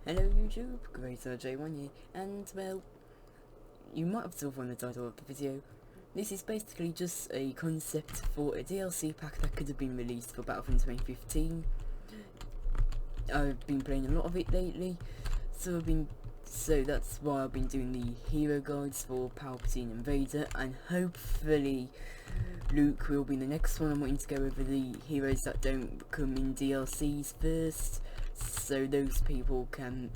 Hello YouTube, GreaterJ1 here, and well, you might have saw from the title of the video, this is basically just a concept for a DLC pack that could have been released for Battlefront 2015. I've been playing a lot of it lately, so that's why I've been doing the hero guides for Palpatine and Vader, and hopefully Luke will be the next one. I'm wanting to go over the heroes that don't come in DLCs first, so those people can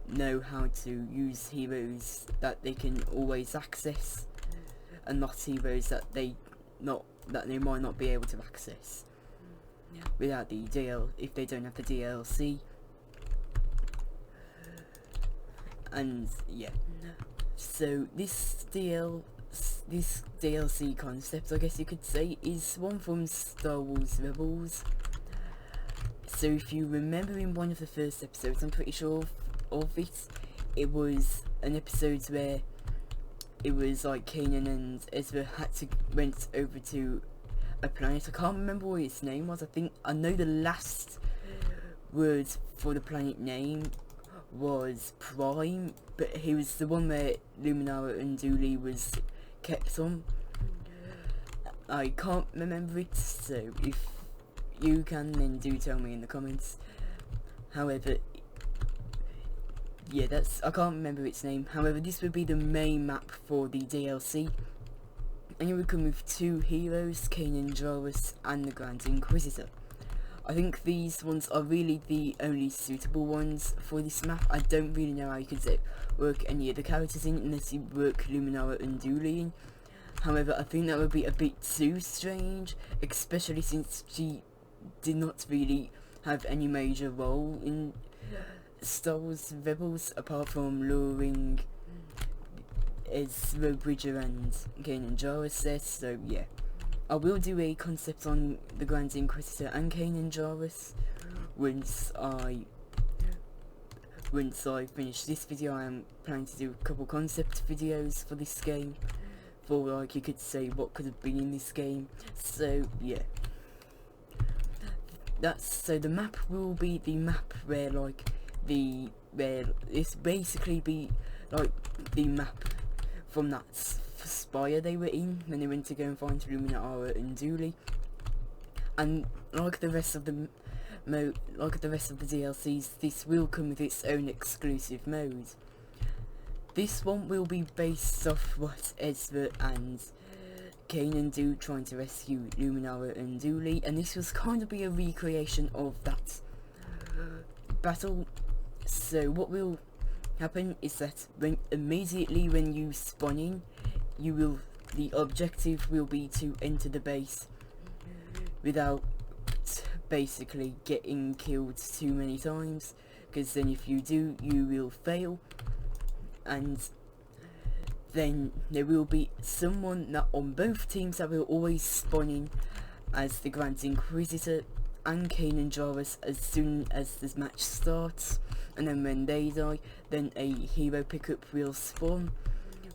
know how to use heroes that they can always access, and not heroes that they might not be able to access without the if they don't have the DLC. And yeah, so this DLC concept, I guess you could say, is one from Star Wars Rebels. So if you remember in one of the first episodes, I'm pretty sure of it, it was an episode where it was like Kanan and Ezra went over to a planet. I can't remember what its name was. I know the last word for the planet name was Prime, but he was the one where Luminara and Dooley was kept on. I can't remember it, so if you can, then do tell me in the comments. However, yeah, I can't remember its name. However, this would be the main map for the DLC, and you would come with two heroes, Kanan Jarrus and the Grand Inquisitor. I think these ones are really the only suitable ones for this map. I don't really know how you could work any of the characters in unless you work Luminara and Dooley in. However, I think that would be a bit too strange, especially since she did not really have any major role in Star Wars Rebels apart from luring Ezra Bridger and Kanan Jarrus there. So yeah, I will do a concept on the Grand Inquisitor and Kanan Jarrus once I finish this video. I am planning to do a couple concept videos for this game, for like, you could say, what could have been in this game. So yeah, so the map will be the map where it's basically be like the map from that spire they were in when they went to go and find Luminara and Dooley. And like the rest of the DLCs, this will come with its own exclusive mode. This one will be based off what Ezra and Kanan do, trying to rescue Luminara and Dooley, and this was kind of be a recreation of that battle. So what will happen is that immediately when you spawn in, the objective will be to enter the base without basically getting killed too many times, because then if you do, you will fail, and then there will be someone that on both teams that will always spawn in as the Grand Inquisitor and Kanan Jarrus as soon as this match starts, and then when they die, then a hero pickup will spawn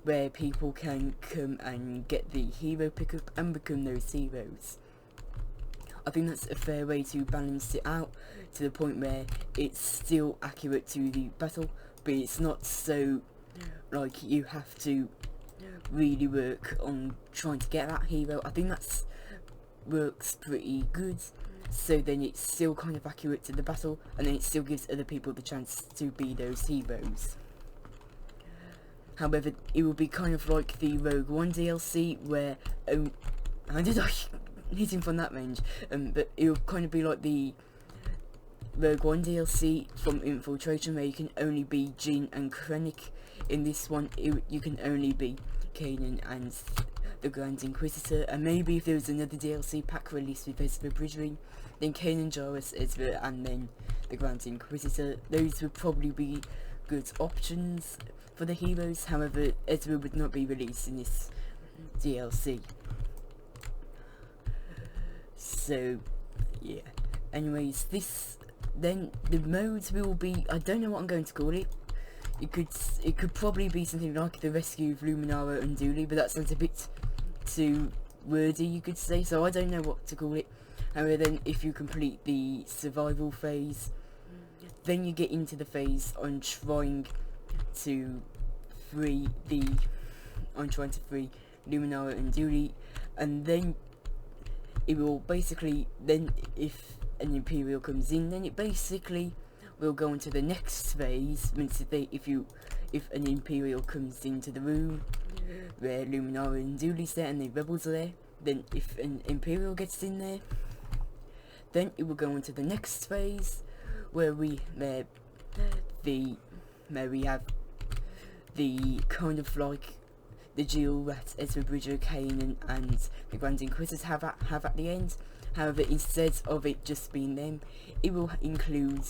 where people can come and get the hero pickup and become those heroes. I think that's a fair way to balance it out to the point where it's still accurate to the battle, but it's not so like you have to really work on trying to get that hero. I think that works pretty good, so then it's still kind of accurate to the battle, and then it still gives other people the chance to be those heroes. However, it will be kind of like the Rogue One DLC where how did I hit him from that range? But it will kind of be like the Rogue One DLC from Infiltration, where you can only be Jyn and Krennic. In this one, you can only be Kanan and the Grand Inquisitor, and maybe if there was another DLC pack released with Ezra Bridger, then Kanan Jarrus, Ezra, and then the Grand Inquisitor. Those would probably be good options for the heroes. However, Ezra would not be released in this DLC. So yeah, anyways, then the modes will be, I don't know what I'm going to call it. It could probably be something like the rescue of Luminara and Dooley, but that sounds a bit too wordy, you could say, so I don't know what to call it. However, then if you complete the survival phase, then you get into the phase on trying to free Luminara and Dooley, and then it will basically, then if an Imperial comes in, then it basically will go into the next phase. If an Imperial comes into the room where Luminara and Dooley's there and the rebels are there, then if an Imperial gets in there, then it will go into the next phase where we have the kind of like the duel that Ezra Bridger, Kanan and the Grand Inquisitors have at the end. However, instead of it just being them, it will include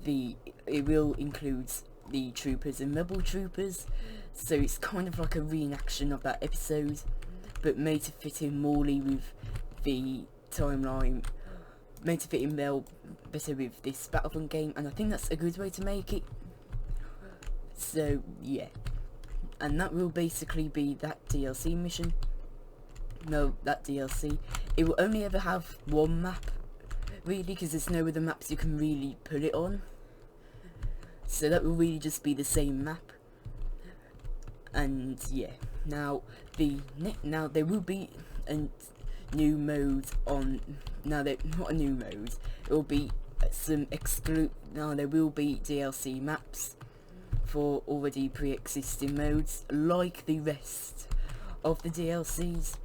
the troopers and rebel troopers. So it's kind of like a reenaction of that episode, but made to fit in morely with the timeline, made to fit in better with this Battlefront game, and I think that's a good way to make it. So yeah, and that will basically be that DLC mission. No, that DLC. It will only ever have one map, really, because there's no other maps you can really put it on. So that will really just be the same map. And yeah, now there will be a new mode on. Not a new mode. It will be some Now there will be DLC maps for already pre-existing modes, like the rest of the DLCs.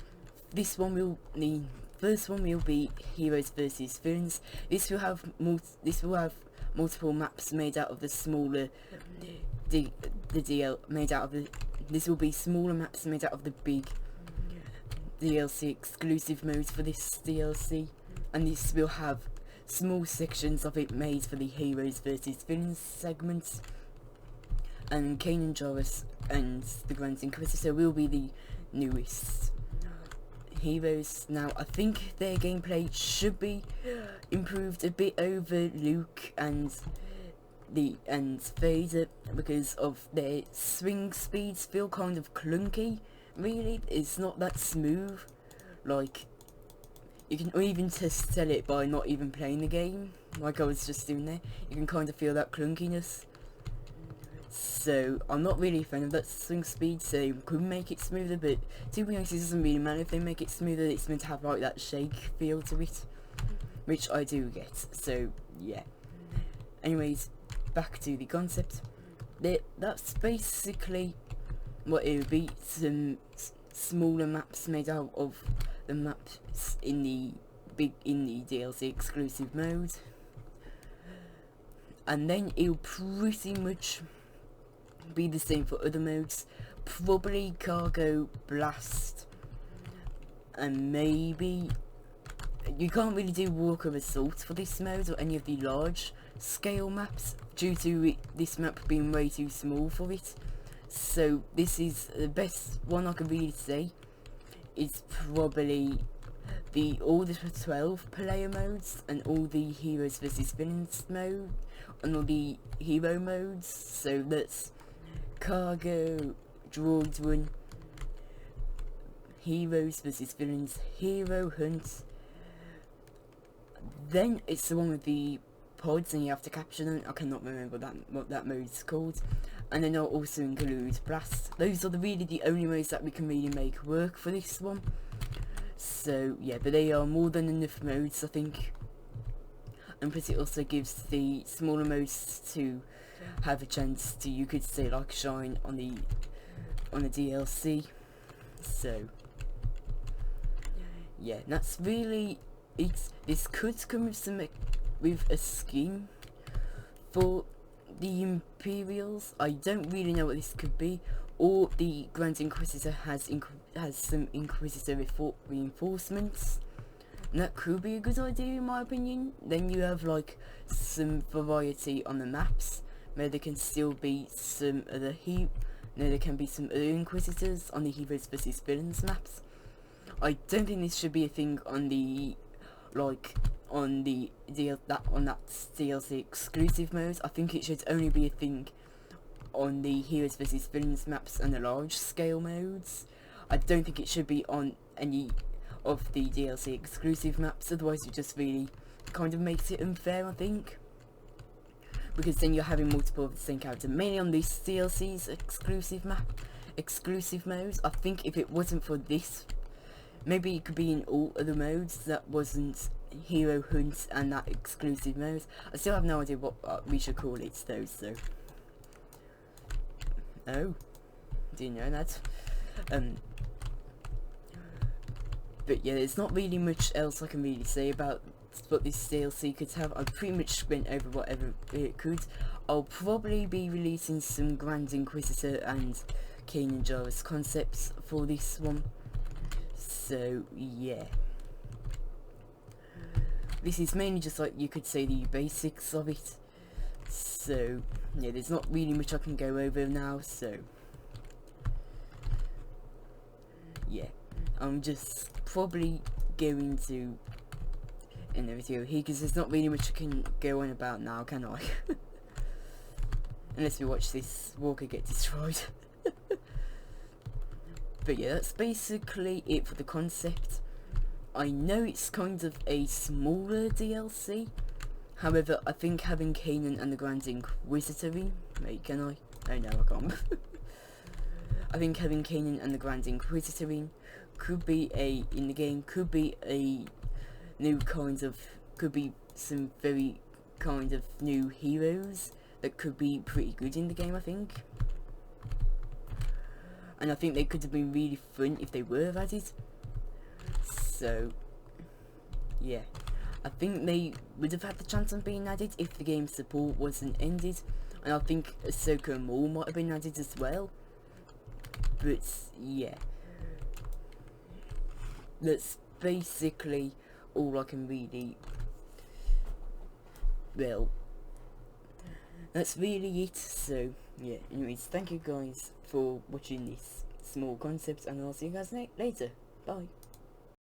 The first one will be Heroes versus Villains. This will have multiple maps made out of the smaller This will be smaller maps made out of the big DLC exclusive modes for this DLC, and this will have small sections of it made for the Heroes versus Villains segments. And Kanan Jarrus and the Grand Inquisitor will be the newest heroes. Now I think their gameplay should be improved a bit over Luke and Vader, because of their swing speeds feel kind of clunky. Really, it's not that smooth. Like, you can even tell it by not even playing the game, like I was just doing there. You can kind of feel that clunkiness. So I'm not really a fan of that swing speed, so they could make it smoother, but to be honest, it doesn't really matter if they make it smoother. It's meant to have like that shake feel to it, which I do get. So yeah, anyways, back to the concept. That's basically what it would be. Some smaller maps made out of the maps in the DLC exclusive mode, and then it'll pretty much be the same for other modes. Probably Cargo, Blast, and maybe you can't really do Walker Assault for this mode or any of the large scale maps due to this map being way too small for it. So this is the best one I can really say. It's probably all the 12 player modes and all the Heroes versus Villains mode and all the hero modes. So that's Cargo, Droid Run, Heroes versus Villains, Hero Hunt. Then it's the one with the pods and you have to capture them. I cannot remember what that mode's called. And then I'll also include Blast. Those are really the only modes that we can really make work for this one. So yeah, but they are more than enough modes, I think. And plus it also gives the smaller modes to have a chance to, you could say, like shine on the DLC. So yeah, that's really it. This could come with a scheme for the Imperials. I don't really know what this could be. Or the Grand Inquisitor has some Inquisitor reinforcements. And that could be a good idea in my opinion. Then you have like some variety on the maps, where there can still be some other there can be some other Inquisitors on the Heroes versus Villains maps. I don't think this should be a thing on the that DLC exclusive modes. I think it should only be a thing on the Heroes vs Villains maps and the large scale modes. I don't think it should be on any of the DLC exclusive maps, otherwise it just really kind of makes it unfair, I think. because then you're having multiple of the same character, mainly on this DLC's exclusive modes. I think if it wasn't for this, maybe it could be in all other modes that wasn't Hero Hunt and that exclusive mode. I still have no idea what we should call it though, so. Oh, didn't know that. But yeah, there's not really much else I can really say about what this DLC could have. I pretty much went over whatever it could. I'll probably be releasing some Grand Inquisitor and Kanan Jarrus concepts for this one. So yeah. This is mainly just like, you could say, the basics of it. So yeah, there's not really much I can go over now, so yeah. I'm just probably going to end the video here, because there's not really much I can go on about now, can I? Unless we watch this walker get destroyed. But yeah, that's basically it for the concept. I know it's kind of a smaller DLC. However, I think having Kanan and the Grand Inquisitor in, wait, can I? Oh no, I can't. I think having Kanan and the Grand Inquisitor in could be in the game, could be a new kind of, could be some very kind of new heroes that could be pretty good in the game, I think. And I think they could have been really fun if they were added. So yeah, I think they would have had the chance of being added if the game's support wasn't ended. And I think Ahsoka and Maul might have been added as well. But yeah, that's basically all I can really, well, that's really it. So yeah, anyways, thank you guys for watching this small concept, and I'll see you guys later. Bye.